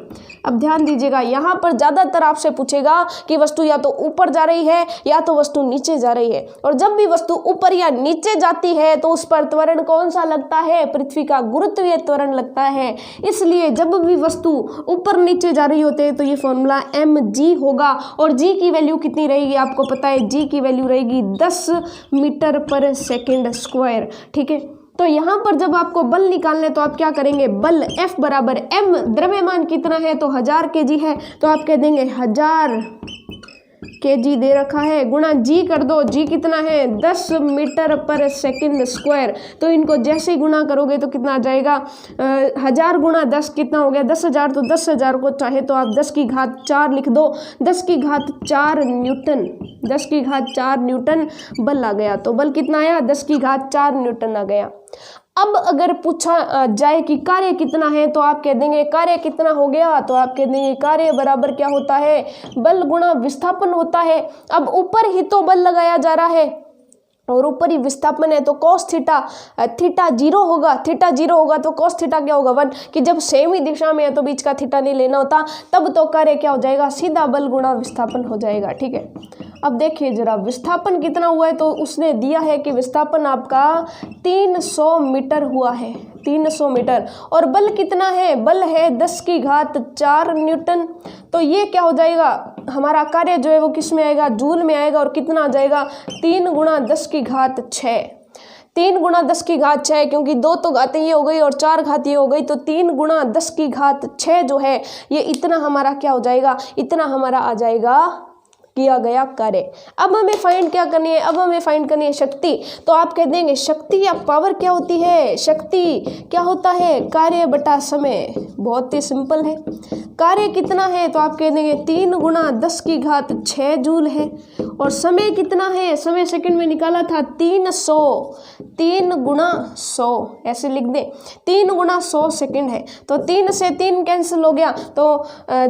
A: अब ध्यान दीजिएगा, यहाँ पर ज़्यादातर आपसे पूछेगा कि वस्तु या तो ऊपर जा रही है या तो वस्तु नीचे जा रही है, और जब भी वस्तु ऊपर या नीचे जाती है तो उस पर त्वरण कौन सा लगता है, पृथ्वी का गुरुत्वीय त्वरण लगता है। इसलिए जब भी वस्तु ऊपर नीचे जा रही होती है तो ये फॉर्मूला mg होगा, और g की वैल्यू कितनी रहेगी आपको पता है, g की वैल्यू रहेगी 10 मीटर पर सेकेंड स्क्वायर। ठीक है, तो यहाँ पर जब आपको बल निकालने तो आप क्या करेंगे, बल F बराबर m, द्रव्यमान कितना है तो 1000 kg है, तो आप कह देंगे 1000 kg दे रखा है, गुणा g कर दो, g कितना है 10 मीटर पर सेकंड स्क्वायर। तो इनको जैसे ही गुणा करोगे तो कितना आ जाएगा, 1000 गुणा 10 कितना हो गया 10,000, तो 10,000 को चाहे तो आप 10 की घात 4 लिख दो, 10 की घात 4 न्यूटन, 10 की घात 4 न्यूटन बल आ गया। तो बल कितना आया, 10 की घात 4 न्यूटन आ गया। अब अगर पूछा जाए कि कार्य कितना है तो आप कह देंगे कार्य कितना हो गया, तो आप कह देंगे कार्य बराबर क्या होता है, बल गुणा विस्थापन होता है। अब ऊपर ही तो बल लगाया जा रहा है और ऊपर ही विस्थापन है, तो cos थीटा, थीटा 0 होगा, थीटा 0 होगा तो cos थीटा क्या होगा 1, कि जब सेम ही दिशा में है तो बीच का थीटा नहीं लेना होता, तब तो कार्य क्या हो जाएगा, सीधा बल गुणा विस्थापन हो जाएगा। ठीक है, अब देखिए जरा विस्थापन कितना हुआ है, तो उसने दिया है कि विस्थापन आपका 300 मीटर हुआ है, 300 मीटर, और बल कितना है, बल है 10 की घात 4 न्यूटन। तो ये क्या हो जाएगा, हमारा कार्य जो है वो किस में आएगा, जूल में आएगा, और कितना आ जाएगा 3 गुणा 10 की घात 6, 3 गुणा 10 की घात 6, क्योंकि 2 तो घातें ये हो गई और 4 घात ये हो गई, तो 3 गुणा 10 की घात 6 जो है ये इतना हमारा क्या हो जाएगा, इतना हमारा आ जाएगा किया गया कार्य। अब हमें फाइंड क्या करनी है, अब हमें फाइंड करनी है शक्ति। तो आप कह देंगे शक्ति या पावर क्या होती है, शक्ति क्या होता है, कार्य बटा समय। बहुत ही सिंपल है, कार्य कितना है तो आप कह देंगे 3 गुणा 10 की घात 6 जूल है, और समय कितना है, समय सेकंड में निकाला था 300, 3 गुणा 100 ऐसे लिख दें, 3 गुणा 100 सेकंड है, तो 3 से 3 कैंसिल हो गया, तो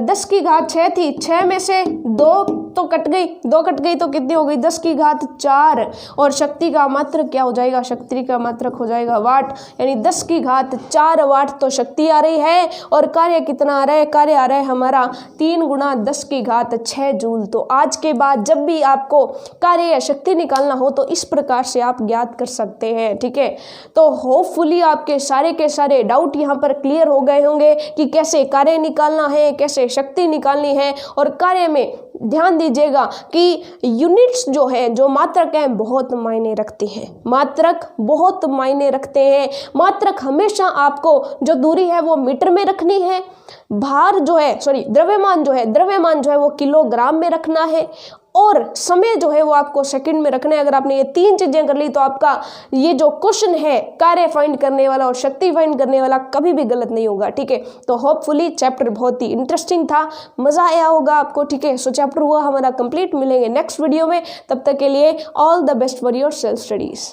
A: 10 की घात 6 थी, 6 में से 2 तो कट गई, 2 कट गई तो कितनी हो गई 10 की घात 4, और शक्ति का मात्रक क्या हो जाएगा, शक्ति का मात्रक हो जाएगा वाट, यानी 10 की घात 4 वाट तो शक्ति आ रही है, और कार्य कितना आ रहा है, कार्य आ रहा है हमारा 3 गुणा 10 की घात 6 जूल। तो आज के बाद जब भी आपको कार्य या शक्ति निकालना हो तो इस प्रकार से आप ज्ञात कर सकते हैं। ठीक है, तो होपफुली आपके सारे के सारे डाउट यहाँ पर क्लियर हो गए होंगे कि कैसे कार्य निकालना है, कैसे शक्ति निकालनी है, और कार्य में ध्यान दीजिएगा कि यूनिट्स जो है, जो मात्रक हैं बहुत मायने रखती हैं, मात्रक बहुत मायने रखते हैं। मात्रक हमेशा आपको जो दूरी है वो मीटर में रखनी है, भार जो है द्रव्यमान जो है वो किलोग्राम में रखना है, और समय जो है वो आपको सेकंड में रखना है। अगर आपने ये 3 चीजें कर ली तो आपका ये जो क्वेश्चन है कार्य फाइंड करने वाला और शक्ति फाइंड करने वाला कभी भी गलत नहीं होगा। ठीक है, तो होपफुली चैप्टर बहुत ही इंटरेस्टिंग था, मजा आया होगा आपको। ठीक है, सो चैप्टर हुआ हमारा कंप्लीट, मिलेंगे नेक्स्ट वीडियो में, तब तक के लिए all the best for your self studies.